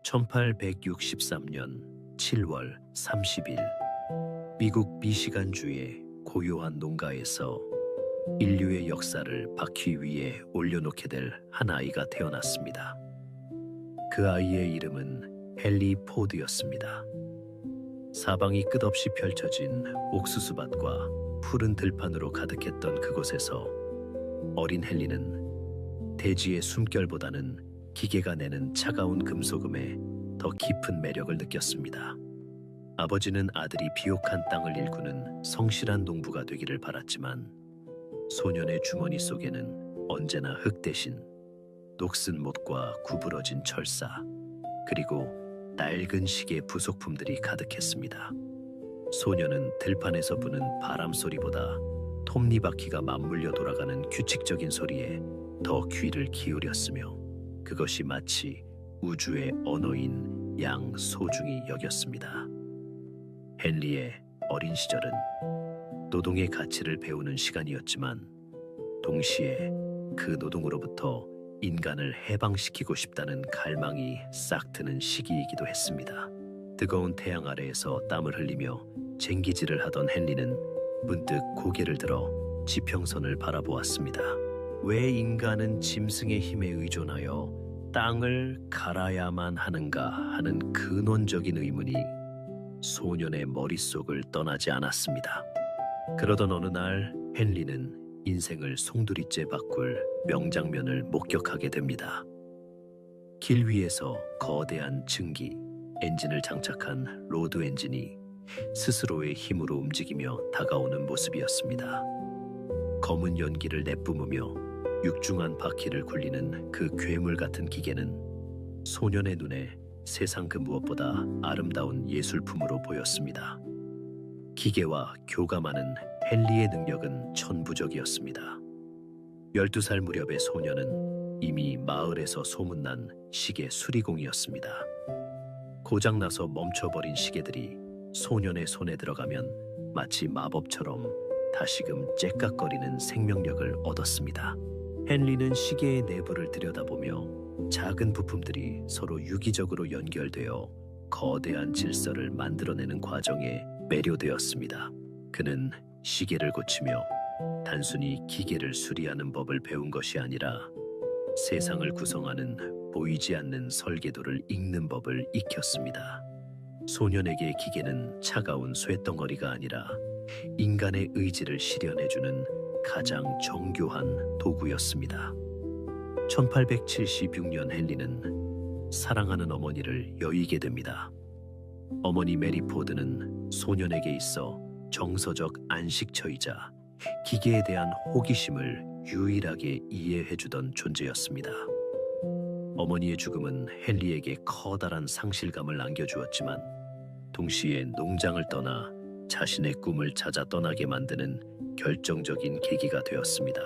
1863년 7월 30일 미국 미시간주의 고요한 농가에서 인류의 역사를 바퀴 위에 올려놓게 될 한 아이가 태어났습니다. 그 아이의 이름은 헨리 포드였습니다. 사방이 끝없이 펼쳐진 옥수수밭과 푸른 들판으로 가득했던 그곳에서 어린 헨리는 대지의 숨결보다는 기계가 내는 차가운 금소금에 더 깊은 매력을 느꼈습니다. 아버지는 아들이 비옥한 땅을 일구는 성실한 농부가 되기를 바랐지만 소년의 주머니 속에는 언제나 흙 대신 녹슨 못과 구부러진 철사 그리고 낡은 시계 부속품들이 가득했습니다. 소년은 들판에서 부는 바람 소리보다 톱니바퀴가 맞물려 돌아가는 규칙적인 소리에 더 귀를 기울였으며 그것이 마치 우주의 언어인 양소중히 여겼습니다. 헨리의 어린 시절은 노동의 가치를 배우는 시간이었지만 동시에 그 노동으로부터 인간을 해방시키고 싶다는 갈망이 싹트는 시기이기도 했습니다. 뜨거운 태양 아래에서 땀을 흘리며 쟁기질을 하던 헨리는 문득 고개를 들어 지평선을 바라보았습니다. 왜 인간은 짐승의 힘에 의존하여 땅을 갈아야만 하는가 하는 근원적인 의문이 소년의 머릿속을 떠나지 않았습니다. 그러던 어느 날 헨리는 인생을 송두리째 바꿀 명장면을 목격하게 됩니다. 길 위에서 거대한 증기, 엔진을 장착한 로드 엔진이 스스로의 힘으로 움직이며 다가오는 모습이었습니다. 검은 연기를 내뿜으며 육중한 바퀴를 굴리는 그 괴물 같은 기계는 소년의 눈에 세상 그 무엇보다 아름다운 예술품으로 보였습니다. 기계와 교감하는 헨리의 능력은 천부적이었습니다. 12살 무렵의 소년은 이미 마을에서 소문난 시계 수리공이었습니다. 고장나서 멈춰버린 시계들이 소년의 손에 들어가면 마치 마법처럼 다시금 째깍거리는 생명력을 얻었습니다. 헨리는 시계의 내부를 들여다보며 작은 부품들이 서로 유기적으로 연결되어 거대한 질서를 만들어내는 과정에 매료되었습니다. 그는 시계를 고치며 단순히 기계를 수리하는 법을 배운 것이 아니라 세상을 구성하는 보이지 않는 설계도를 읽는 법을 익혔습니다. 소년에게 기계는 차가운 쇳덩어리가 아니라 인간의 의지를 실현해주는 가장 정교한 도구였습니다. 1876년 헨리는 사랑하는 어머니를 여의게 됩니다. 어머니 메리 포드는 소년에게 있어 정서적 안식처이자 기계에 대한 호기심을 유일하게 이해해주던 존재였습니다. 어머니의 죽음은 헨리에게 커다란 상실감을 안겨주었지만 동시에 농장을 떠나 자신의 꿈을 찾아 떠나게 만드는 결정적인 계기가 되었습니다.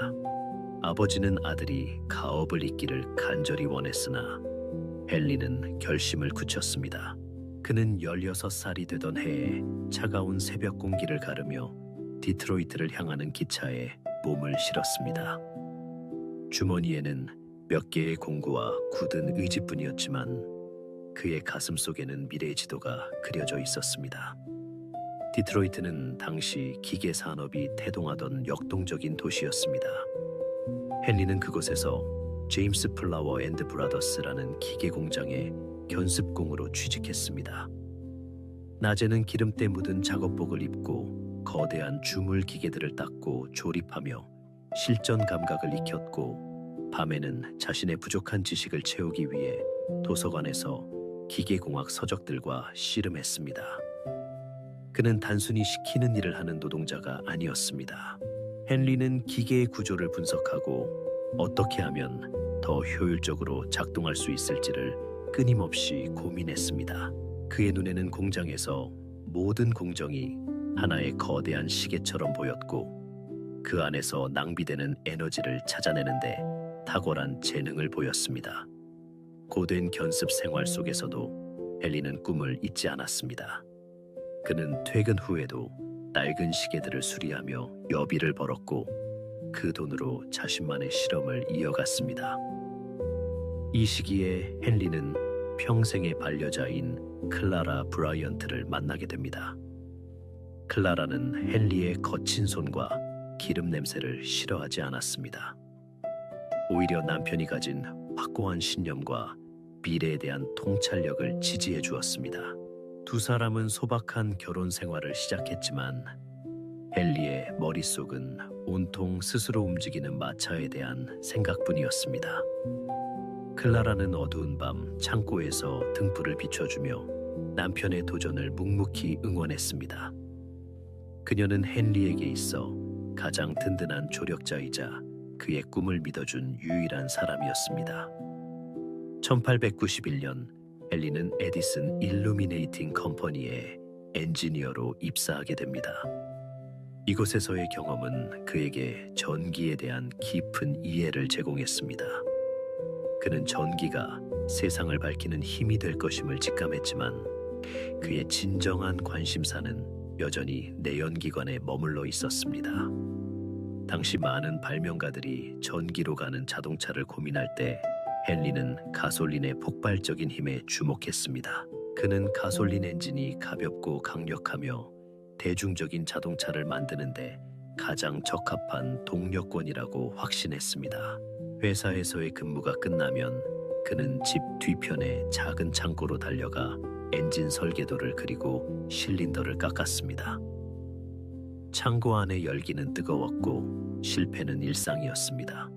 아버지는 아들이 가업을 잇기를 간절히 원했으나 헨리는 결심을 굳혔습니다. 그는 16살이 되던 해에 차가운 새벽 공기를 가르며 디트로이트를 향하는 기차에 몸을 실었습니다. 주머니에는 몇 개의 공구와 굳은 의지뿐이었지만 그의 가슴 속에는 미래의 지도가 그려져 있었습니다. 디트로이트는 당시 기계 산업이 태동하던 역동적인 도시였습니다. 헨리는 그곳에서 제임스 플라워 앤드 브라더스라는 기계 공장에 견습공으로 취직했습니다. 낮에는 기름때 묻은 작업복을 입고 거대한 주물 기계들을 닦고 조립하며 실전 감각을 익혔고 밤에는 자신의 부족한 지식을 채우기 위해 도서관에서 기계공학 서적들과 씨름했습니다. 그는 단순히 시키는 일을 하는 노동자가 아니었습니다. 헨리는 기계의 구조를 분석하고 어떻게 하면 더 효율적으로 작동할 수 있을지를 끊임없이 고민했습니다. 그의 눈에는 공장에서 모든 공정이 하나의 거대한 시계처럼 보였고 그 안에서 낭비되는 에너지를 찾아내는데 탁월한 재능을 보였습니다. 고된 견습 생활 속에서도 헨리는 꿈을 잊지 않았습니다. 그는 퇴근 후에도 낡은 시계들을 수리하며 여비를 벌었고 그 돈으로 자신만의 실험을 이어갔습니다. 이 시기에 헨리는 평생의 반려자인 클라라 브라이언트를 만나게 됩니다. 클라라는 헨리의 거친 손과 기름 냄새를 싫어하지 않았습니다. 오히려 남편이 가진 확고한 신념과 미래에 대한 통찰력을 지지해 주었습니다. 두 사람은 소박한 결혼 생활을 시작했지만 헨리의 머릿속은 온통 스스로 움직이는 마차에 대한 생각뿐이었습니다. 클라라는 어두운 밤 창고에서 등불을 비춰주며 남편의 도전을 묵묵히 응원했습니다. 그녀는 헨리에게 있어 가장 든든한 조력자이자 그의 꿈을 믿어준 유일한 사람이었습니다. 1891년 헨리는 에디슨 일루미네이팅 컴퍼니의 엔지니어로 입사하게 됩니다. 이곳에서의 경험은 그에게 전기에 대한 깊은 이해를 제공했습니다. 그는 전기가 세상을 밝히는 힘이 될 것임을 직감했지만 그의 진정한 관심사는 여전히 내연기관에 머물러 있었습니다. 당시 많은 발명가들이 전기로 가는 자동차를 고민할 때 헨리는 가솔린의 폭발적인 힘에 주목했습니다. 그는 가솔린 엔진이 가볍고 강력하며 대중적인 자동차를 만드는데 가장 적합한 동력권이라고 확신했습니다. 회사에서의 근무가 끝나면 그는 집 뒤편의 작은 창고로 달려가 엔진 설계도를 그리고 실린더를 깎았습니다. 창고 안의 열기는 뜨거웠고 실패는 일상이었습니다.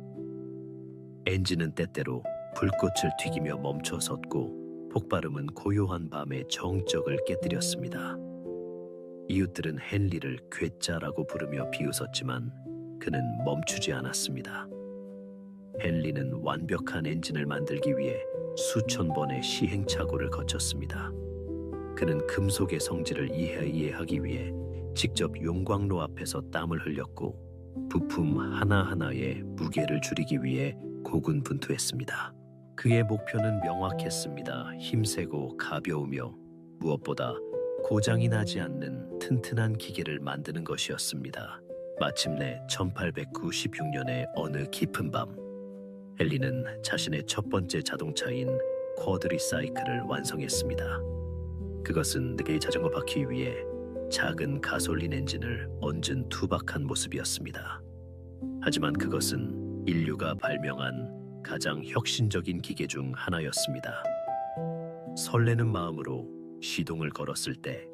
엔진은 때때로 불꽃을 튀기며 멈춰섰고 폭발음은 고요한 밤의 정적을 깨뜨렸습니다. 이웃들은 헨리를 괴짜라고 부르며 비웃었지만 그는 멈추지 않았습니다. 헨리는 완벽한 엔진을 만들기 위해 수천 번의 시행착오를 거쳤습니다. 그는 금속의 성질을 이해하기 위해 직접 용광로 앞에서 땀을 흘렸고 부품 하나하나의 무게를 줄이기 위해 고군분투했습니다. 그의 목표는 명확했습니다. 힘세고 가벼우며 무엇보다 고장이 나지 않는 튼튼한 기계를 만드는 것이었습니다. 마침내 1896년의 어느 깊은 밤, 헨리는 자신의 첫 번째 자동차인 쿼드리사이클을 완성했습니다. 그것은 늑의 자전거 바퀴 위에 작은 가솔린 엔진을 얹은 투박한 모습이었습니다. 하지만 그것은 인류가 발명한 가장 혁신적인 기계 중 하나였습니다. 설레는 마음으로 시동을 걸었을 때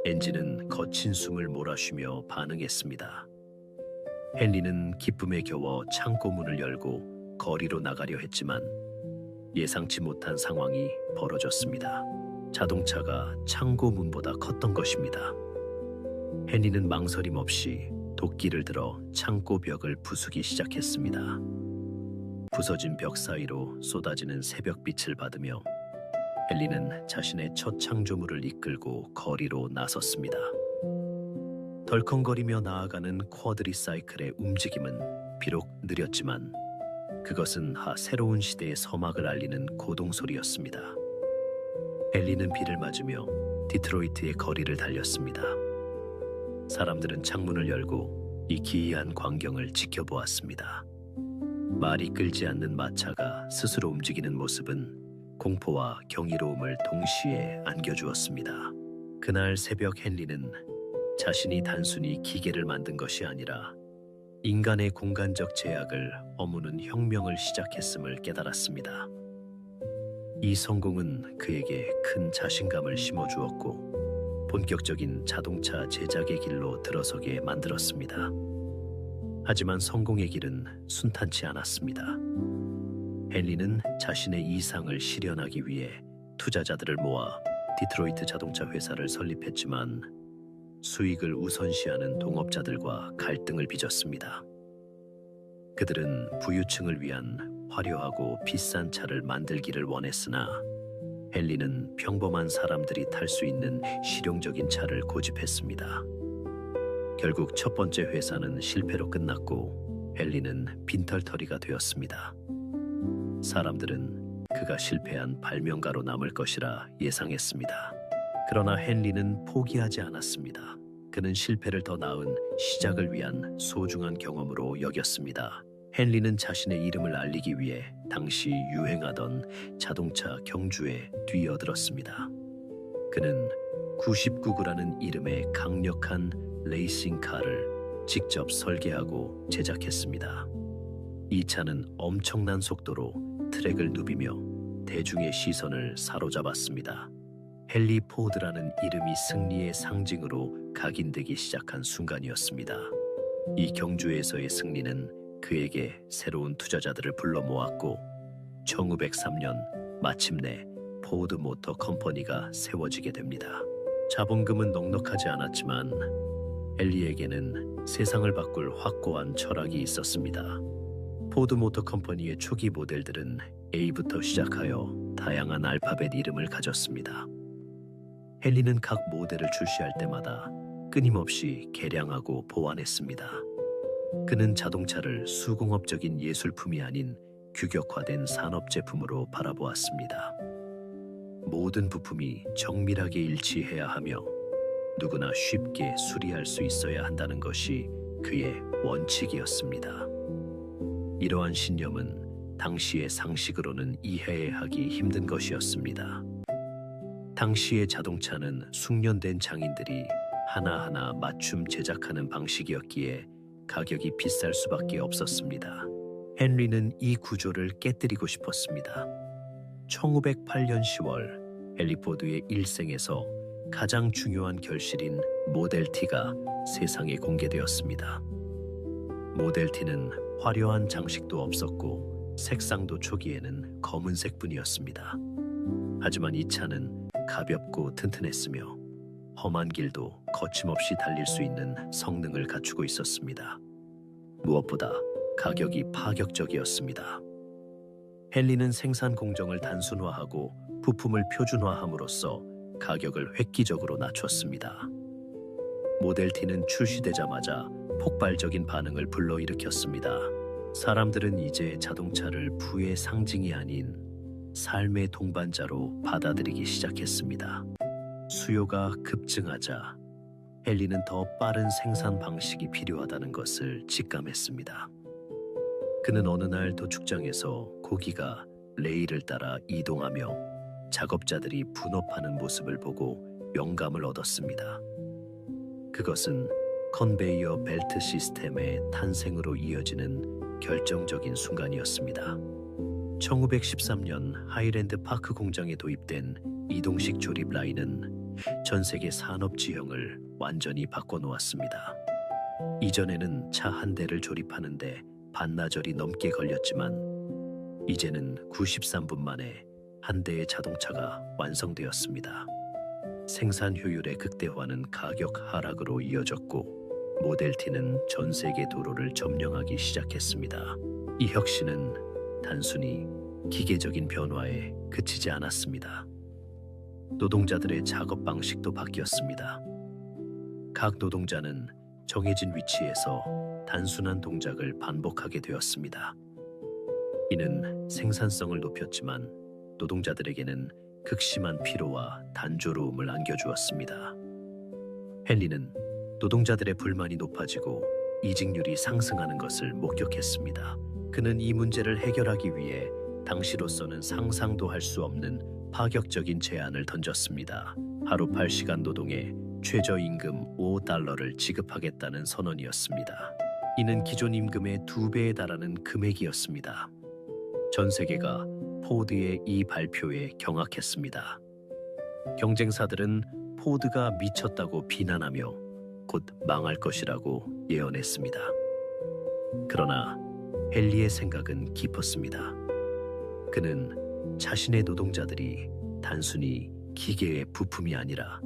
엔진은 거친 숨을 몰아쉬며 반응했습니다. 헨리는 기쁨에 겨워 창고 문을 열고 거리로 나가려 했지만 예상치 못한 상황이 벌어졌습니다. 자동차가 창고 문보다 컸던 것입니다. 헨리는 망설임 없이 도끼를 들어 창고 벽을 부수기 시작했습니다. 부서진 벽 사이로 쏟아지는 새벽빛을 받으며 헨리는 자신의 첫 창조물을 이끌고 거리로 나섰습니다. 덜컹거리며 나아가는 쿼드리사이클의 움직임은 비록 느렸지만 그것은 새로운 시대의 서막을 알리는 고동소리였습니다. 헨리는 비를 맞으며 디트로이트의 거리를 달렸습니다. 사람들은 창문을 열고 이 기이한 광경을 지켜보았습니다. 말이 끌지 않는 마차가 스스로 움직이는 모습은 공포와 경이로움을 동시에 안겨주었습니다. 그날 새벽 헨리는 자신이 단순히 기계를 만든 것이 아니라 인간의 공간적 제약을 허무는 혁명을 시작했음을 깨달았습니다. 이 성공은 그에게 큰 자신감을 심어주었고 본격적인 자동차 제작의 길로 들어서게 만들었습니다. 하지만 성공의 길은 순탄치 않았습니다. 헨리는 자신의 이상을 실현하기 위해 투자자들을 모아 디트로이트 자동차 회사를 설립했지만 수익을 우선시하는 동업자들과 갈등을 빚었습니다. 그들은 부유층을 위한 화려하고 비싼 차를 만들기를 원했으나 헨리는 평범한 사람들이 탈 수 있는 실용적인 차를 고집했습니다. 결국 첫 번째 회사는 실패로 끝났고 헨리는 빈털터리가 되었습니다. 사람들은 그가 실패한 발명가로 남을 것이라 예상했습니다. 그러나 헨리는 포기하지 않았습니다. 그는 실패를 더 나은 시작을 위한 소중한 경험으로 여겼습니다. 헨리는 자신의 이름을 알리기 위해 당시 유행하던 자동차 경주에 뛰어들었습니다. 그는 99구라는 이름의 강력한 레이싱카를 직접 설계하고 제작했습니다. 이 차는 엄청난 속도로 트랙을 누비며 대중의 시선을 사로잡았습니다. 헨리 포드라는 이름이 승리의 상징으로 각인되기 시작한 순간이었습니다. 이 경주에서의 승리는 그에게 새로운 투자자들을 불러 모았고 1903년 마침내 포드 모터 컴퍼니가 세워지게 됩니다. 자본금은 넉넉하지 않았지만 헨리에게는 세상을 바꿀 확고한 철학이 있었습니다. 포드 모터 컴퍼니의 초기 모델들은 A부터 시작하여 다양한 알파벳 이름을 가졌습니다. 헨리는 각 모델을 출시할 때마다 끊임없이 개량하고 보완했습니다. 그는 자동차를 수공업적인 예술품이 아닌 규격화된 산업 제품으로 바라보았습니다. 모든 부품이 정밀하게 일치해야 하며 누구나 쉽게 수리할 수 있어야 한다는 것이 그의 원칙이었습니다. 이러한 신념은 당시의 상식으로는 이해하기 힘든 것이었습니다. 당시의 자동차는 숙련된 장인들이 하나하나 맞춤 제작하는 방식이었기에 가격이 비쌀 수밖에 없었습니다. 헨리는 이 구조를 깨뜨리고 싶었습니다. 1908년 10월 헨리 포드의 일생에서 가장 중요한 결실인 모델 T가 세상에 공개되었습니다. 모델 T는 화려한 장식도 없었고 색상도 초기에는 검은색뿐이었습니다. 하지만 이 차는 가볍고 튼튼했으며 험한 길도 거침없이 달릴 수 있는 성능을 갖추고 있었습니다. 무엇보다 가격이 파격적이었습니다. 헨리는 생산 공정을 단순화하고 부품을 표준화함으로써 가격을 획기적으로 낮췄습니다. 모델 T는 출시되자마자 폭발적인 반응을 불러일으켰습니다. 사람들은 이제 자동차를 부의 상징이 아닌 삶의 동반자로 받아들이기 시작했습니다. 수요가 급증하자 헨리는 더 빠른 생산 방식이 필요하다는 것을 직감했습니다. 그는 어느 날 도축장에서 고기가 레일을 따라 이동하며 작업자들이 분업하는 모습을 보고 영감을 얻었습니다. 그것은 컨베이어 벨트 시스템의 탄생으로 이어지는 결정적인 순간이었습니다. 1913년 하이랜드 파크 공장에 도입된 이동식 조립 라인은 전 세계 산업 지형을 완전히 바꿔놓았습니다. 이전에는 차 한 대를 조립하는데 반나절이 넘게 걸렸지만 이제는 93분 만에 한 대의 자동차가 완성되었습니다. 생산 효율의 극대화는 가격 하락으로 이어졌고 모델 T는 전 세계 도로를 점령하기 시작했습니다. 이 혁신은 단순히 기계적인 변화에 그치지 않았습니다. 노동자들의 작업 방식도 바뀌었습니다. 각 노동자는 정해진 위치에서 단순한 동작을 반복하게 되었습니다. 이는 생산성을 높였지만 노동자들에게는 극심한 피로와 단조로움을 안겨주었습니다. 헨리는 노동자들의 불만이 높아지고 이직률이 상승하는 것을 목격했습니다. 그는 이 문제를 해결하기 위해 당시로서는 상상도 할 수 없는 파격적인 제안을 던졌습니다. 하루 8시간 노동에 최저임금 $5를 지급하겠다는 선언이었습니다. 이는 기존 임금의 2배에 달하는 금액이었습니다. 전 세계가 포드의 이 발표에 경악했습니다. 경쟁사들은 포드가 미쳤다고 비난하며 곧 망할 것이라고 예언했습니다. 그러나 헨리의 생각은 깊었습니다. 그는 자신의 노동자들이 단순히 기계의 부품이 아니라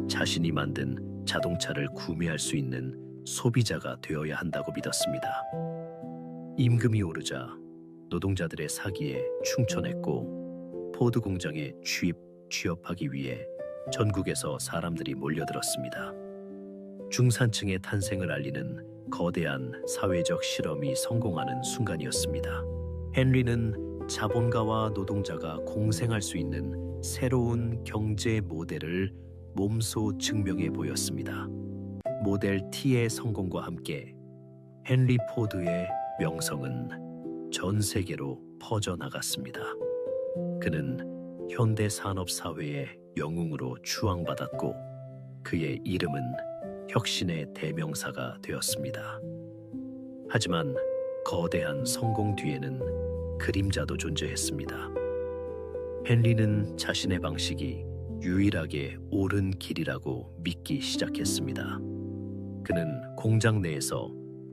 자신이 만든 자동차를 구매할 수 있는 소비자가 되어야 한다고 믿었습니다. 임금이 오르자 노동자들의 사기에 충천했고 포드 공장에 취업하기 위해 전국에서 사람들이 몰려들었습니다. 중산층의 탄생을 알리는 거대한 사회적 실험이 성공하는 순간이었습니다. 헨리는 자본가와 노동자가 공생할 수 있는 새로운 경제 모델을 몸소 증명해 보였습니다. 모델 T의 성공과 함께 헨리 포드의 명성은 전 세계로 퍼져나갔습니다. 그는 현대 산업 사회의 영웅으로 추앙받았고 그의 이름은 혁신의 대명사가 되었습니다. 하지만 거대한 성공 뒤에는 그림자도 존재했습니다. 헨리는 자신의 방식이 유일하게 옳은 길이라고 믿기 시작했습니다. 그는 공장 내에서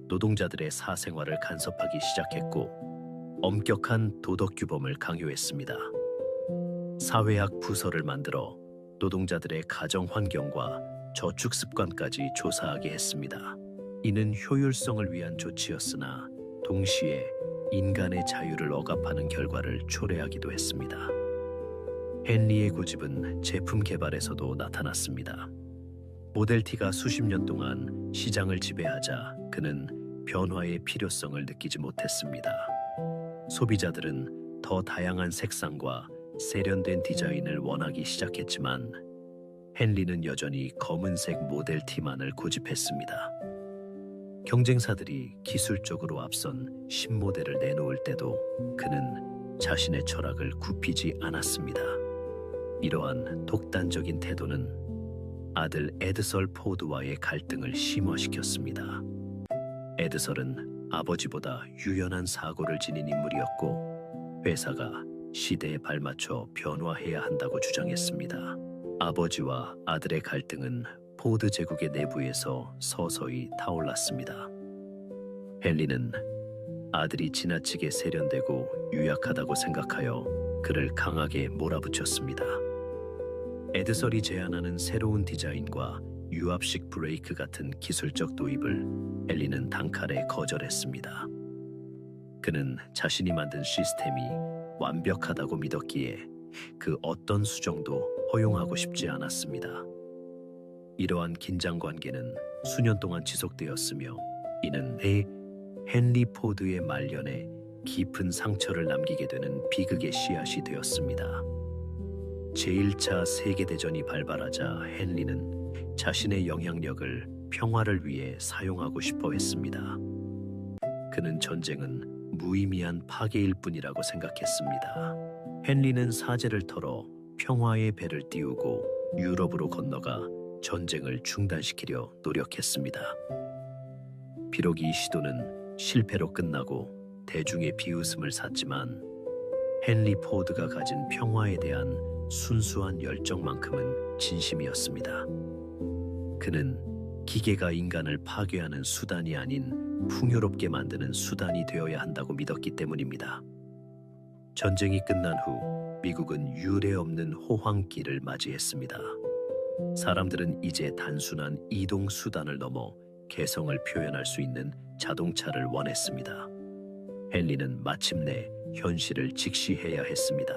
노동자들의 사생활을 간섭하기 시작했고 엄격한 도덕 규범을 강요했습니다. 사회학 부서를 만들어 노동자들의 가정 환경과 저축 습관까지 조사하게 했습니다. 이는 효율성을 위한 조치였으나 동시에 인간의 자유를 억압하는 결과를 초래하기도 했습니다. 헨리의 고집은 제품 개발에서도 나타났습니다. 모델T가 수십 년 동안 시장을 지배하자 그는 변화의 필요성을 느끼지 못했습니다. 소비자들은 더 다양한 색상과 세련된 디자인을 원하기 시작했지만 헨리는 여전히 검은색 모델T만을 고집했습니다. 경쟁사들이 기술적으로 앞선 신모델을 내놓을 때도 그는 자신의 철학을 굽히지 않았습니다. 이러한 독단적인 태도는 아들 에드설 포드와의 갈등을 심화시켰습니다. 에드설은 아버지보다 유연한 사고를 지닌 인물이었고 회사가 시대에 발맞춰 변화해야 한다고 주장했습니다. 아버지와 아들의 갈등은 포드 제국의 내부에서 서서히 타올랐습니다. 헨리는 아들이 지나치게 세련되고 유약하다고 생각하여 그를 강하게 몰아붙였습니다. 에드설이 제안하는 새로운 디자인과 유압식 브레이크 같은 기술적 도입을 헨리는 단칼에 거절했습니다. 그는 자신이 만든 시스템이 완벽하다고 믿었기에 그 어떤 수정도 허용하고 싶지 않았습니다. 이러한 긴장 관계는 수년 동안 지속되었으며 이는 헨리 포드의 말년에 깊은 상처를 남기게 되는 비극의 씨앗이 되었습니다. 제1차 세계대전이 발발하자 헨리는 자신의 영향력을 평화를 위해 사용하고 싶어 했습니다. 그는 전쟁은 무의미한 파괴일 뿐이라고 생각했습니다. 헨리는 사제를 털어 평화의 배를 띄우고 유럽으로 건너가 전쟁을 중단시키려 노력했습니다. 비록 이 시도는 실패로 끝나고 대중의 비웃음을 샀지만 헨리 포드가 가진 평화에 대한 순수한 열정만큼은 진심이었습니다. 그는 기계가 인간을 파괴하는 수단이 아닌 풍요롭게 만드는 수단이 되어야 한다고 믿었기 때문입니다. 전쟁이 끝난 후 미국은 유례 없는 호황기를 맞이했습니다. 사람들은 이제 단순한 이동 수단을 넘어 개성을 표현할 수 있는 자동차를 원했습니다. 헨리는 마침내 현실을 직시해야 했습니다.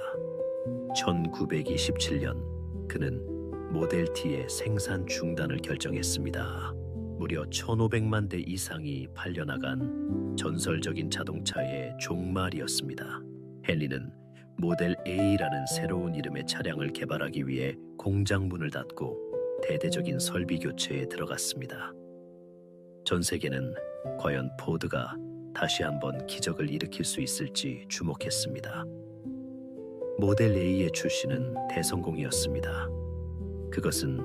1927년 그는 모델T의 생산 중단을 결정했습니다. 무려 1,500만 대 이상이 팔려나간 전설적인 자동차의 종말이었습니다. 헨리는 모델 A라는 새로운 이름의 차량을 개발하기 위해 공장 문을 닫고 대대적인 설비 교체에 들어갔습니다. 전 세계는 과연 포드가 다시 한번 기적을 일으킬 수 있을지 주목했습니다. 모델 A의 출시는 대성공이었습니다. 그것은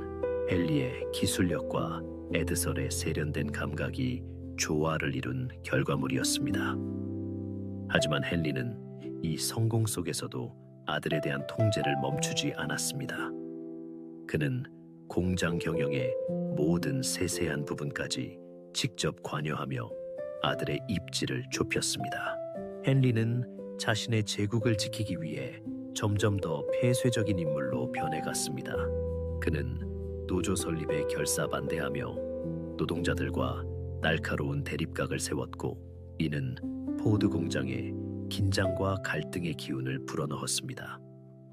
헨리의 기술력과 에드설의 세련된 감각이 조화를 이룬 결과물이었습니다. 하지만 헨리는 이 성공 속에서도 아들에 대한 통제를 멈추지 않았습니다. 그는 공장 경영의 모든 세세한 부분까지 직접 관여하며 아들의 입지를 좁혔습니다. 헨리는 자신의 제국을 지키기 위해 점점 더 폐쇄적인 인물로 변해갔습니다. 그는 노조 설립에 결사반대하며 노동자들과 날카로운 대립각을 세웠고 이는 포드 공장에 긴장과 갈등의 기운을 불어넣었습니다.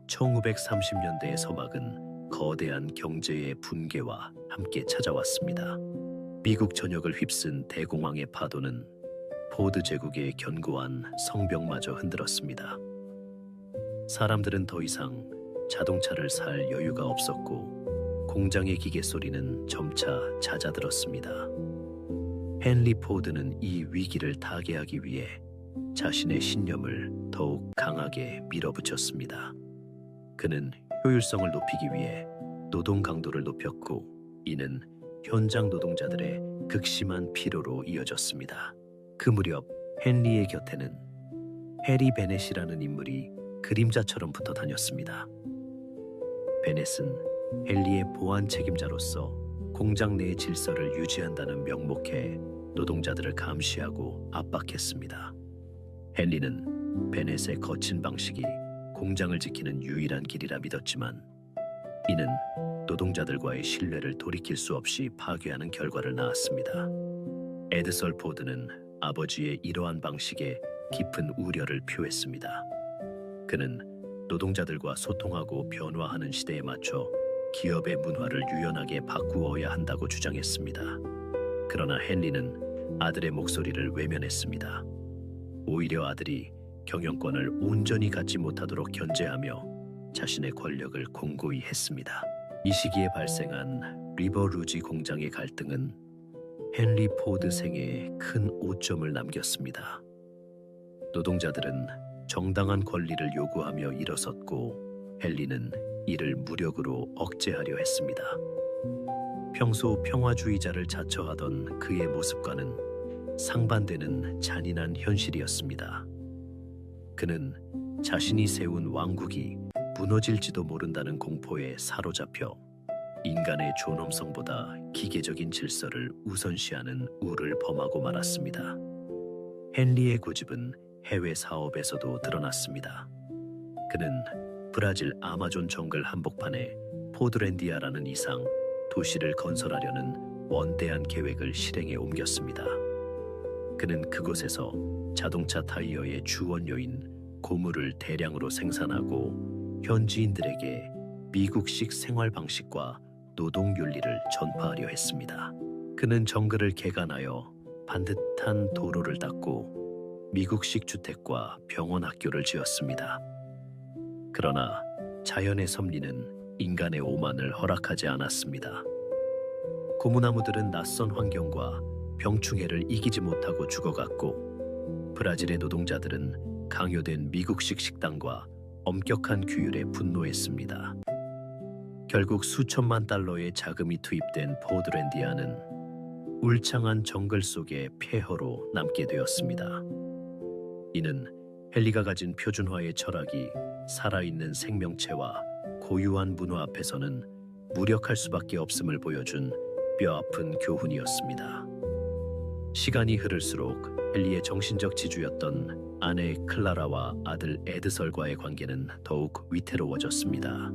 1930년대의 서막은 거대한 경제의 붕괴와 함께 찾아왔습니다. 미국 전역을 휩쓴 대공황의 파도는 포드 제국의 견고한 성벽마저 흔들었습니다. 사람들은 더 이상 자동차를 살 여유가 없었고 공장의 기계 소리는 점차 잦아들었습니다. 헨리 포드는 이 위기를 타개하기 위해 자신의 신념을 더욱 강하게 밀어붙였습니다. 그는 효율성을 높이기 위해 노동 강도를 높였고, 이는 현장 노동자들의 극심한 피로로 이어졌습니다. 그 무렵 헨리의 곁에는 해리 베넷이라는 인물이 그림자처럼 붙어 다녔습니다. 베넷은 헨리의 보안 책임자로서 공장 내의 질서를 유지한다는 명목에 노동자들을 감시하고 압박했습니다. 헨리는 베넷의 거친 방식이 공장을 지키는 유일한 길이라 믿었지만, 이는 노동자들과의 신뢰를 돌이킬 수 없이 파괴하는 결과를 낳았습니다. 에드설 포드는 아버지의 이러한 방식에 깊은 우려를 표했습니다. 그는 노동자들과 소통하고 변화하는 시대에 맞춰 기업의 문화를 유연하게 바꾸어야 한다고 주장했습니다. 그러나 헨리는 아들의 목소리를 외면했습니다. 오히려 아들이 경영권을 온전히 갖지 못하도록 견제하며 자신의 권력을 공고히 했습니다. 이 시기에 발생한 리버 루지 공장의 갈등은 헨리 포드 생애에 큰 오점을 남겼습니다. 노동자들은 정당한 권리를 요구하며 일어섰고, 헨리는 이를 무력으로 억제하려 했습니다. 평소 평화주의자를 자처하던 그의 모습과는 상반되는 잔인한 현실이었습니다. 그는 자신이 세운 왕국이 무너질지도 모른다는 공포에 사로잡혀 인간의 존엄성보다 기계적인 질서를 우선시하는 우를 범하고 말았습니다. 헨리의 고집은 해외 사업에서도 드러났습니다. 그는 브라질 아마존 정글 한복판에 포드랜디아라는 이상 도시를 건설하려는 원대한 계획을 실행에 옮겼습니다. 그는 그곳에서 자동차 타이어의 주원료인 고무를 대량으로 생산하고 현지인들에게 미국식 생활 방식과 노동 윤리를 전파하려 했습니다. 그는 정글을 개간하여 반듯한 도로를 닦고 미국식 주택과 병원 학교를 지었습니다. 그러나 자연의 섭리는 인간의 오만을 허락하지 않았습니다. 고무나무들은 낯선 환경과 병충해를 이기지 못하고 죽어갔고, 브라질의 노동자들은 강요된 미국식 식당과 엄격한 규율에 분노했습니다. 결국 수천만 달러의 자금이 투입된 포드랜디아는 울창한 정글 속의 폐허로 남게 되었습니다. 이는 헨리가 가진 표준화의 철학이 살아있는 생명체와 고유한 문화 앞에서는 무력할 수밖에 없음을 보여준 뼈아픈 교훈이었습니다. 시간이 흐를수록 헨리의 정신적 지주였던 아내 클라라와 아들 에드설과의 관계는 더욱 위태로워졌습니다.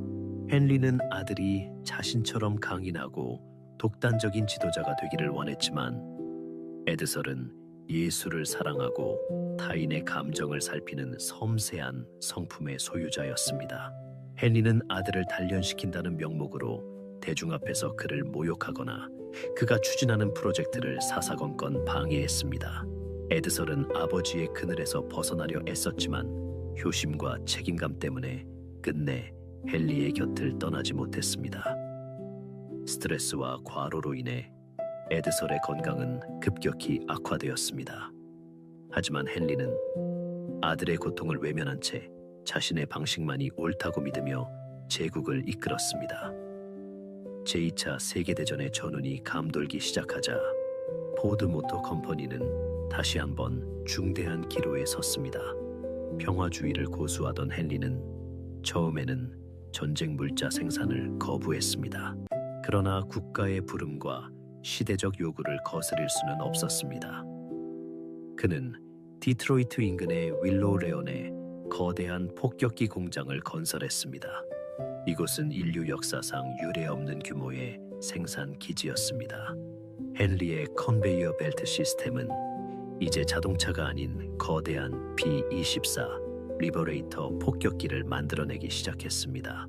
헨리는 아들이 자신처럼 강인하고 독단적인 지도자가 되기를 원했지만, 에드설은 예술을 사랑하고 타인의 감정을 살피는 섬세한 성품의 소유자였습니다. 헨리는 아들을 단련시킨다는 명목으로 대중 앞에서 그를 모욕하거나 그가 추진하는 프로젝트를 사사건건 방해했습니다. 에드설은 아버지의 그늘에서 벗어나려 애썼지만 효심과 책임감 때문에 끝내 헨리의 곁을 떠나지 못했습니다. 스트레스와 과로로 인해 에드설의 건강은 급격히 악화되었습니다. 하지만 헨리는 아들의 고통을 외면한 채 자신의 방식만이 옳다고 믿으며 제국을 이끌었습니다. 제2차 세계대전의 전운이 감돌기 시작하자 포드 모터 컴퍼니는 다시 한번 중대한 기로에 섰습니다. 평화주의를 고수하던 헨리는 처음에는 전쟁 물자 생산을 거부했습니다. 그러나 국가의 부름과 시대적 요구를 거스릴 수는 없었습니다. 그는 디트로이트 인근의 윌로우 레온에 거대한 폭격기 공장을 건설했습니다. 이곳은 인류 역사상 유례없는 규모의 생산 기지였습니다. 헨리의 컨베이어 벨트 시스템은 이제 자동차가 아닌 거대한 B-24 리버레이터 폭격기를 만들어내기 시작했습니다.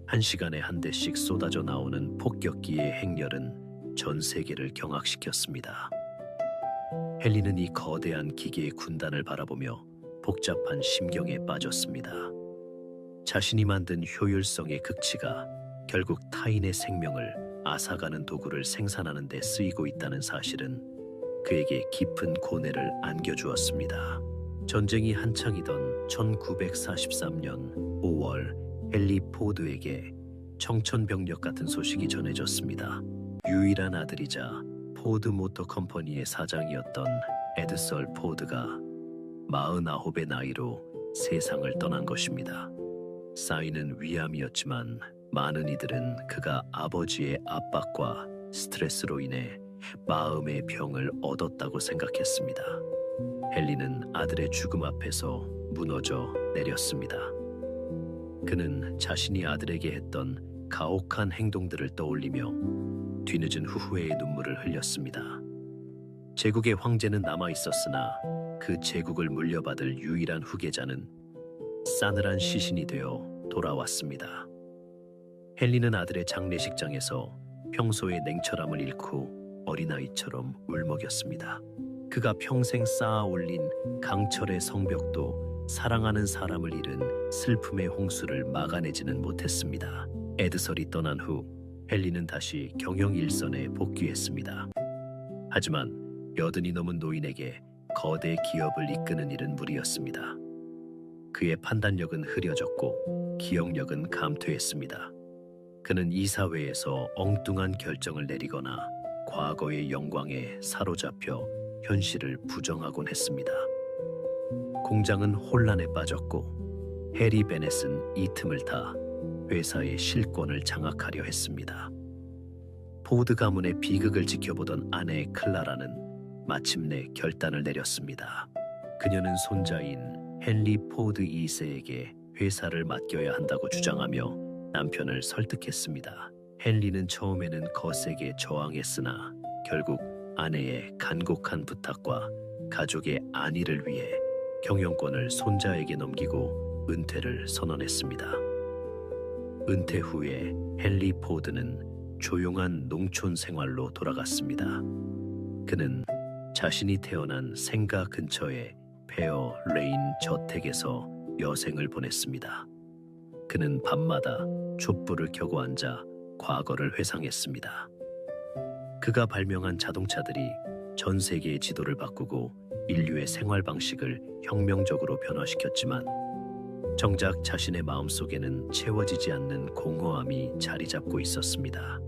한 시간에 한 대씩 쏟아져 나오는 폭격기의 행렬은 전 세계를 경악시켰습니다. 헨리는 이 거대한 기계의 군단을 바라보며 복잡한 심경에 빠졌습니다. 자신이 만든 효율성의 극치가 결국 타인의 생명을 앗아가는 도구를 생산하는 데 쓰이고 있다는 사실은 그에게 깊은 고뇌를 안겨주었습니다. 전쟁이 한창이던 1943년 5월 헨리 포드에게 청천벽력 같은 소식이 전해졌습니다. 유일한 아들이자 포드 모터 컴퍼니의 사장이었던 에드설 포드가 49의 나이로 세상을 떠난 것입니다. 쌓이는 위암이었지만 많은 이들은 그가 아버지의 압박과 스트레스로 인해 마음의 병을 얻었다고 생각했습니다. 헨리는 아들의 죽음 앞에서 무너져 내렸습니다. 그는 자신이 아들에게 했던 가혹한 행동들을 떠올리며 뒤늦은 후회의 눈물을 흘렸습니다. 제국의 황제는 남아 있었으나 그 제국을 물려받을 유일한 후계자는 싸늘한 시신이 되어 돌아왔습니다. 헨리는 아들의 장례식장에서 평소의 냉철함을 잃고 어린아이처럼 울먹였습니다. 그가 평생 쌓아 올린 강철의 성벽도 사랑하는 사람을 잃은 슬픔의 홍수를 막아내지는 못했습니다. 에드설이 떠난 후 헨리는 다시 경영 일선에 복귀했습니다. 하지만 80이 넘은 노인에게 거대 기업을 이끄는 일은 무리였습니다. 그의 판단력은 흐려졌고 기억력은 감퇴했습니다. 그는 이사회에서 엉뚱한 결정을 내리거나 과거의 영광에 사로잡혀 현실을 부정하곤 했습니다. 공장은 혼란에 빠졌고 해리 베넷은 이 틈을 타 회사의 실권을 장악하려 했습니다. 포드 가문의 비극을 지켜보던 아내 클라라는 마침내 결단을 내렸습니다. 그녀는 손자인 헨리 포드 2세에게 회사를 맡겨야 한다고 주장하며 남편을 설득했습니다. 헨리는 처음에는 거세게 저항했으나 결국 아내의 간곡한 부탁과 가족의 안위를 위해 경영권을 손자에게 넘기고 은퇴를 선언했습니다. 은퇴 후에 헨리 포드는 조용한 농촌 생활로 돌아갔습니다. 그는 자신이 태어난 생가 근처의 페어 레인 저택에서 여생을 보냈습니다. 그는 밤마다 촛불을 켜고 앉아 과거를 회상했습니다. 그가 발명한 자동차들이 전 세계의 지도를 바꾸고 인류의 생활 방식을 혁명적으로 변화시켰지만 정작 자신의 마음속에는 채워지지 않는 공허함이 자리 잡고 있었습니다.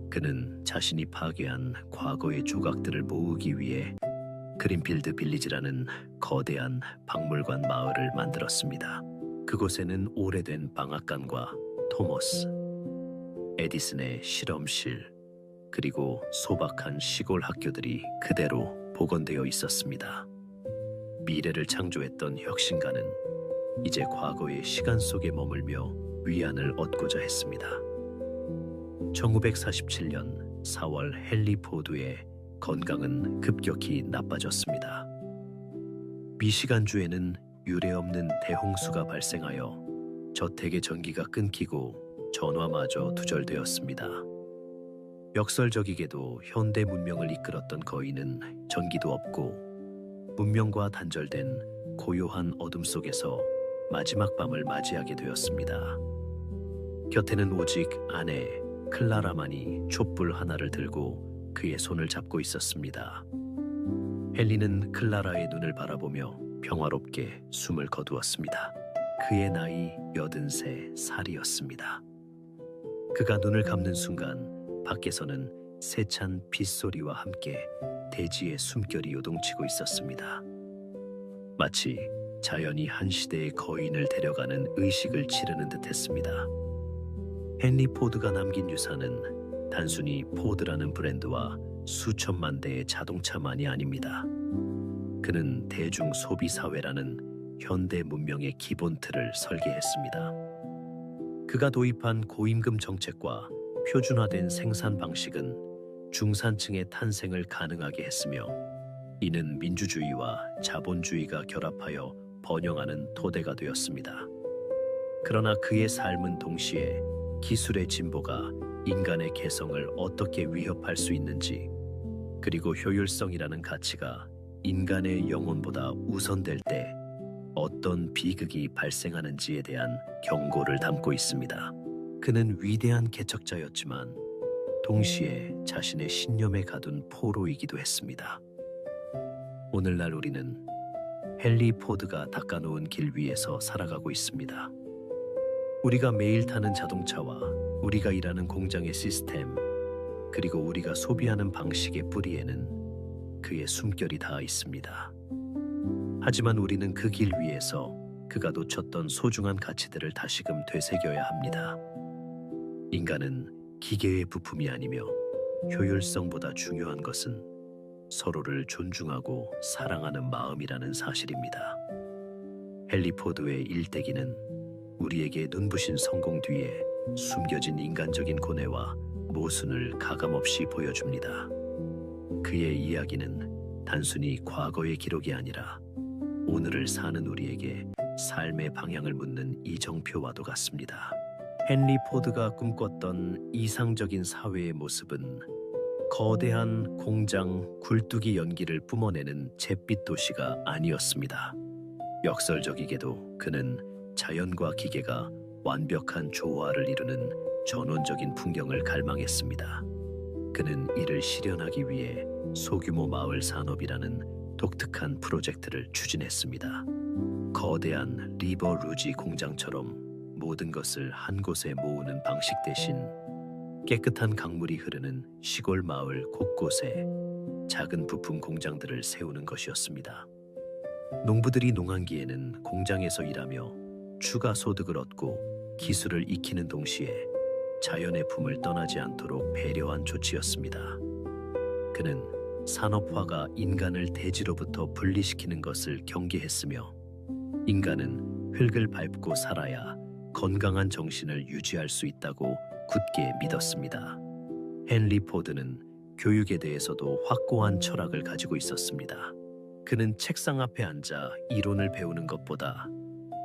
그는 자신이 파괴한 과거의 조각들을 모으기 위해 그린필드 빌리지라는 거대한 박물관 마을을 만들었습니다. 그곳에는 오래된 방앗간과 토머스, 에디슨의 실험실, 그리고 소박한 시골 학교들이 그대로 복원되어 있었습니다. 미래를 창조했던 혁신가는 이제 과거의 시간 속에 머물며 위안을 얻고자 했습니다. 1947년 4월 헨리 포드의 건강은 급격히 나빠졌습니다. 미시간주에는 유례없는 대홍수가 발생하여 저택의 전기가 끊기고 전화마저 두절되었습니다. 역설적이게도 현대 문명을 이끌었던 거인은 전기도 없고 문명과 단절된 고요한 어둠 속에서 마지막 밤을 맞이하게 되었습니다. 곁에는 오직 아내 클라라만이 촛불 하나를 들고 그의 손을 잡고 있었습니다. 헨리는 클라라의 눈을 바라보며 평화롭게 숨을 거두었습니다. 그의 나이 83살이었습니다. 그가 눈을 감는 순간 밖에서는 세찬 빗소리와 함께 대지의 숨결이 요동치고 있었습니다. 마치 자연이 한 시대의 거인을 데려가는 의식을 치르는 듯했습니다. 헨리 포드가 남긴 유산은 단순히 포드라는 브랜드와 수천만 대의 자동차만이 아닙니다. 그는 대중 소비 사회라는 현대 문명의 기본 틀을 설계했습니다. 그가 도입한 고임금 정책과 표준화된 생산 방식은 중산층의 탄생을 가능하게 했으며 이는 민주주의와 자본주의가 결합하여 번영하는 토대가 되었습니다. 그러나 그의 삶은 동시에 기술의 진보가 인간의 개성을 어떻게 위협할 수 있는지, 그리고 효율성이라는 가치가 인간의 영혼보다 우선될 때 어떤 비극이 발생하는지에 대한 경고를 담고 있습니다. 그는 위대한 개척자였지만 동시에 자신의 신념에 가둔 포로이기도 했습니다. 오늘날 우리는 헨리 포드가 닦아놓은 길 위에서 살아가고 있습니다. 우리가 매일 타는 자동차와 우리가 일하는 공장의 시스템, 그리고 우리가 소비하는 방식의 뿌리에는 그의 숨결이 닿아 있습니다. 하지만 우리는 그 길 위에서 그가 놓쳤던 소중한 가치들을 다시금 되새겨야 합니다. 인간은 기계의 부품이 아니며 효율성보다 중요한 것은 서로를 존중하고 사랑하는 마음이라는 사실입니다. 헨리 포드의 일대기는 우리에게 눈부신 성공 뒤에 숨겨진 인간적인 고뇌와 모순을 가감없이 보여줍니다. 그의 이야기는 단순히 과거의 기록이 아니라 오늘을 사는 우리에게 삶의 방향을 묻는 이정표와도 같습니다. 헨리 포드가 꿈꿨던 이상적인 사회의 모습은 거대한 공장 굴뚝이 연기를 뿜어내는 잿빛 도시가 아니었습니다. 역설적이게도 그는 자연과 기계가 완벽한 조화를 이루는 전원적인 풍경을 갈망했습니다. 그는 이를 실현하기 위해 소규모 마을 산업이라는 독특한 프로젝트를 추진했습니다. 거대한 리버 루지 공장처럼 모든 것을 한 곳에 모으는 방식 대신 깨끗한 강물이 흐르는 시골 마을 곳곳에 작은 부품 공장들을 세우는 것이었습니다. 농부들이 농한기에는 공장에서 일하며 추가 소득을 얻고 기술을 익히는 동시에 자연의 품을 떠나지 않도록 배려한 조치였습니다. 그는 산업화가 인간을 대지로부터 분리시키는 것을 경계했으며 인간은 흙을 밟고 살아야 건강한 정신을 유지할 수 있다고 굳게 믿었습니다. 헨리 포드는 교육에 대해서도 확고한 철학을 가지고 있었습니다. 그는 책상 앞에 앉아 이론을 배우는 것보다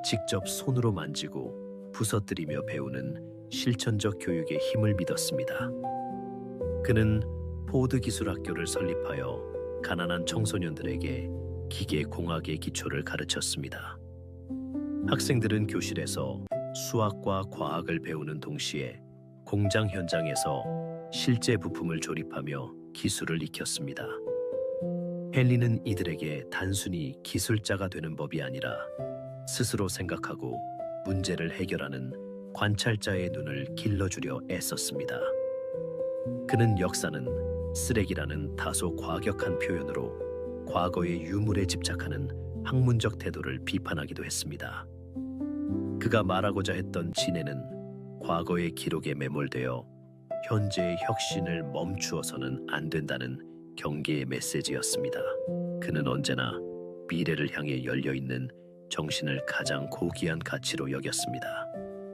직접 손으로 만지고 부서뜨리며 배우는 실천적 교육의 힘을 믿었습니다. 그는 포드 기술학교를 설립하여 가난한 청소년들에게 기계공학의 기초를 가르쳤습니다. 학생들은 교실에서 수학과 과학을 배우는 동시에 공장 현장에서 실제 부품을 조립하며 기술을 익혔습니다. 헨리는 이들에게 단순히 기술자가 되는 법이 아니라 스스로 생각하고 문제를 해결하는 관찰자의 눈을 길러주려 애썼습니다. 그는 역사는 쓰레기라는 다소 과격한 표현으로 과거의 유물에 집착하는 학문적 태도를 비판하기도 했습니다. 그가 말하고자 했던 진해는 과거의 기록에 매몰되어 현재의 혁신을 멈추어서는 안 된다는 경계의 메시지였습니다. 그는 언제나 미래를 향해 열려있는 정신을 가장 고귀한 가치로 여겼습니다.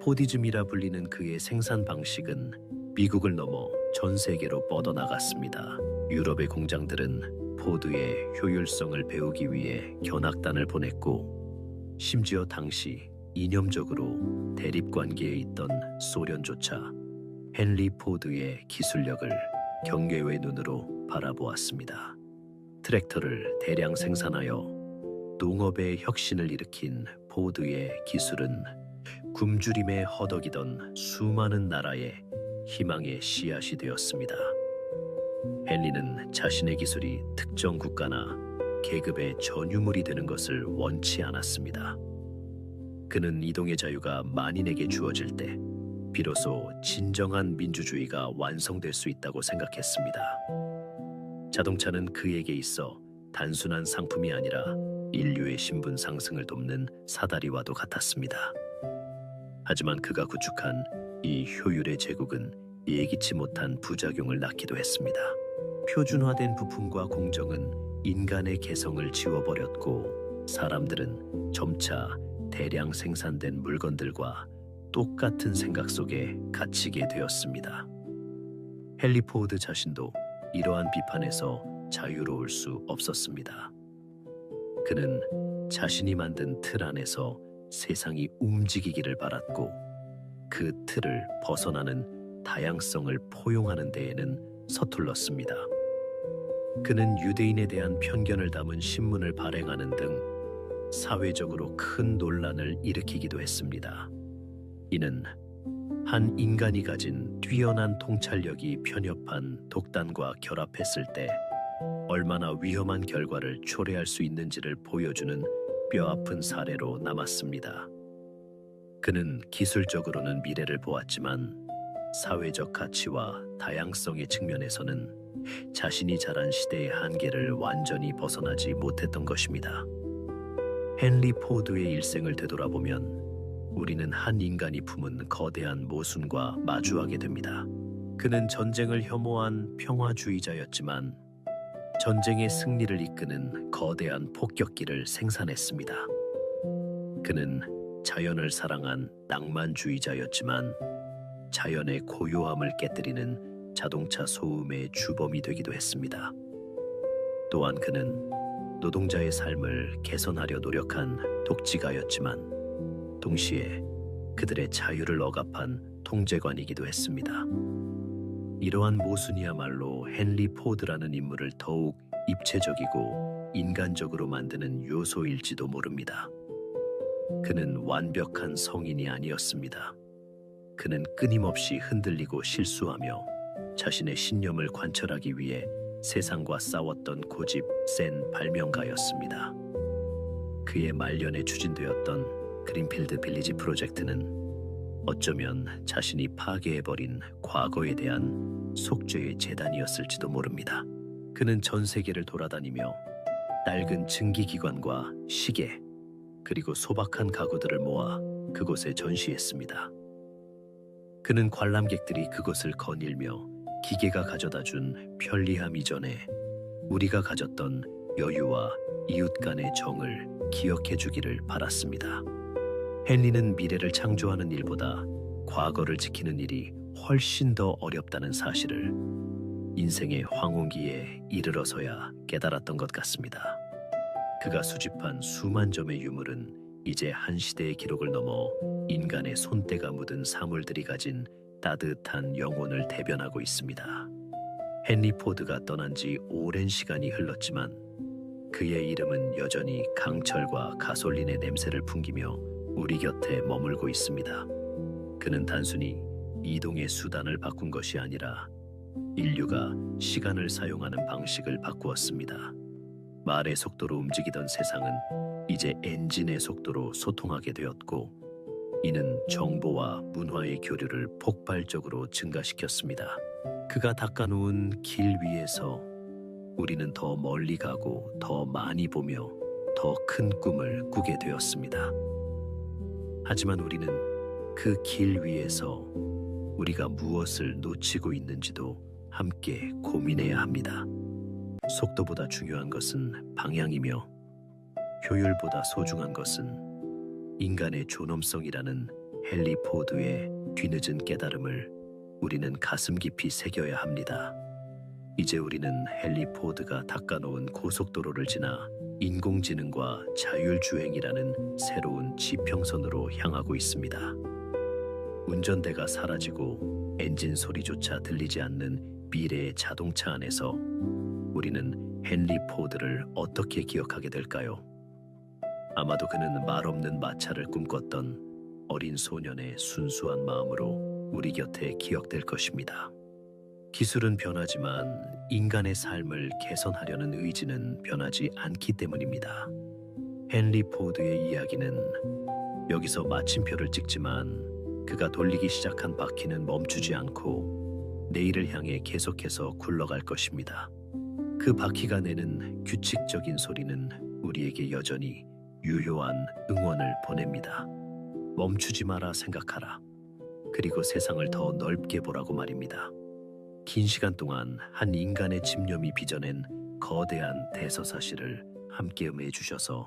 포디즘이라 불리는 그의 생산 방식은 미국을 넘어 전 세계로 뻗어나갔습니다. 유럽의 공장들은 포드의 효율성을 배우기 위해 견학단을 보냈고 심지어 당시 이념적으로 대립관계에 있던 소련조차 헨리 포드의 기술력을 경계의 눈으로 바라보았습니다. 트랙터를 대량 생산하여 농업의 혁신을 일으킨 포드의 기술은 굶주림에 허덕이던 수많은 나라의 희망의 씨앗이 되었습니다. 헨리는 자신의 기술이 특정 국가나 계급의 전유물이 되는 것을 원치 않았습니다. 그는 이동의 자유가 만인에게 주어질 때 비로소 진정한 민주주의가 완성될 수 있다고 생각했습니다. 자동차는 그에게 있어 단순한 상품이 아니라 인류의 신분 상승을 돕는 사다리와도 같았습니다. 하지만 그가 구축한 이 효율의 제국은 예기치 못한 부작용을 낳기도 했습니다. 표준화된 부품과 공정은 인간의 개성을 지워버렸고 사람들은 점차 대량 생산된 물건들과 똑같은 생각 속에 갇히게 되었습니다. 헨리 포드 자신도 이러한 비판에서 자유로울 수 없었습니다. 그는 자신이 만든 틀 안에서 세상이 움직이기를 바랐고 그 틀을 벗어나는 다양성을 포용하는 데에는 서툴렀습니다. 그는 유대인에 대한 편견을 담은 신문을 발행하는 등 사회적으로 큰 논란을 일으키기도 했습니다. 이는 한 인간이 가진 뛰어난 통찰력이 편협한 독단과 결합했을 때 얼마나 위험한 결과를 초래할 수 있는지를 보여주는 뼈아픈 사례로 남았습니다. 그는 기술적으로는 미래를 보았지만 사회적 가치와 다양성의 측면에서는 자신이 자란 시대의 한계를 완전히 벗어나지 못했던 것입니다. 헨리 포드의 일생을 되돌아보면 우리는 한 인간이 품은 거대한 모순과 마주하게 됩니다. 그는 전쟁을 혐오한 평화주의자였지만 전쟁의 승리를 이끄는 거대한 폭격기를 생산했습니다. 그는 자연을 사랑한 낭만주의자였지만 자연의 고요함을 깨뜨리는 자동차 소음의 주범이 되기도 했습니다. 또한 그는 노동자의 삶을 개선하려 노력한 독지가였지만 동시에 그들의 자유를 억압한 통제관이기도 했습니다. 이러한 모순이야말로 헨리 포드라는 인물을 더욱 입체적이고 인간적으로 만드는 요소일지도 모릅니다. 그는 완벽한 성인이 아니었습니다. 그는 끊임없이 흔들리고 실수하며 자신의 신념을 관철하기 위해 세상과 싸웠던 고집 센 발명가였습니다. 그의 말년에 추진되었던 그린필드 빌리지 프로젝트는 어쩌면 자신이 파괴해버린 과거에 대한 속죄의 재단이었을지도 모릅니다. 그는 전 세계를 돌아다니며 낡은 증기기관과 시계, 그리고 소박한 가구들을 모아 그곳에 전시했습니다. 그는 관람객들이 그것을 거닐며 기계가 가져다준 편리함 이전에 우리가 가졌던 여유와 이웃 간의 정을 기억해 주기를 바랐습니다. 헨리는 미래를 창조하는 일보다 과거를 지키는 일이 훨씬 더 어렵다는 사실을 인생의 황혼기에 이르러서야 깨달았던 것 같습니다. 그가 수집한 수만 점의 유물은 이제 한 시대의 기록을 넘어 인간의 손때가 묻은 사물들이 가진 따뜻한 영혼을 대변하고 있습니다. 헨리 포드가 떠난 지 오랜 시간이 흘렀지만 그의 이름은 여전히 강철과 가솔린의 냄새를 풍기며 우리 곁에 머물고 있습니다. 그는 단순히 이동의 수단을 바꾼 것이 아니라 인류가 시간을 사용하는 방식을 바꾸었습니다. 말의 속도로 움직이던 세상은 이제 엔진의 속도로 소통하게 되었고, 이는 정보와 문화의 교류를 폭발적으로 증가시켰습니다. 그가 닦아놓은 길 위에서 우리는 더 멀리 가고 더 많이 보며 더 큰 꿈을 꾸게 되었습니다. 하지만 우리는 그 길 위에서 우리가 무엇을 놓치고 있는지도 함께 고민해야 합니다. 속도보다 중요한 것은 방향이며 효율보다 소중한 것은 인간의 존엄성이라는 헨리 포드의 뒤늦은 깨달음을 우리는 가슴 깊이 새겨야 합니다. 이제 우리는 헨리 포드가 닦아놓은 고속도로를 지나 인공지능과 자율주행이라는 새로운 지평선으로 향하고 있습니다. 운전대가 사라지고 엔진 소리조차 들리지 않는 미래의 자동차 안에서 우리는 헨리 포드를 어떻게 기억하게 될까요? 아마도 그는 말없는 마차를 꿈꿨던 어린 소년의 순수한 마음으로 우리 곁에 기억될 것입니다. 기술은 변하지만 인간의 삶을 개선하려는 의지는 변하지 않기 때문입니다. 헨리 포드의 이야기는 여기서 마침표를 찍지만 그가 돌리기 시작한 바퀴는 멈추지 않고 내일을 향해 계속해서 굴러갈 것입니다. 그 바퀴가 내는 규칙적인 소리는 우리에게 여전히 유효한 응원을 보냅니다. 멈추지 마라 생각하라. 그리고 세상을 더 넓게 보라고 말입니다. 긴 시간 동안 한 인간의 집념이 빚어낸 거대한 대서사실을 함께 음해해 주셔서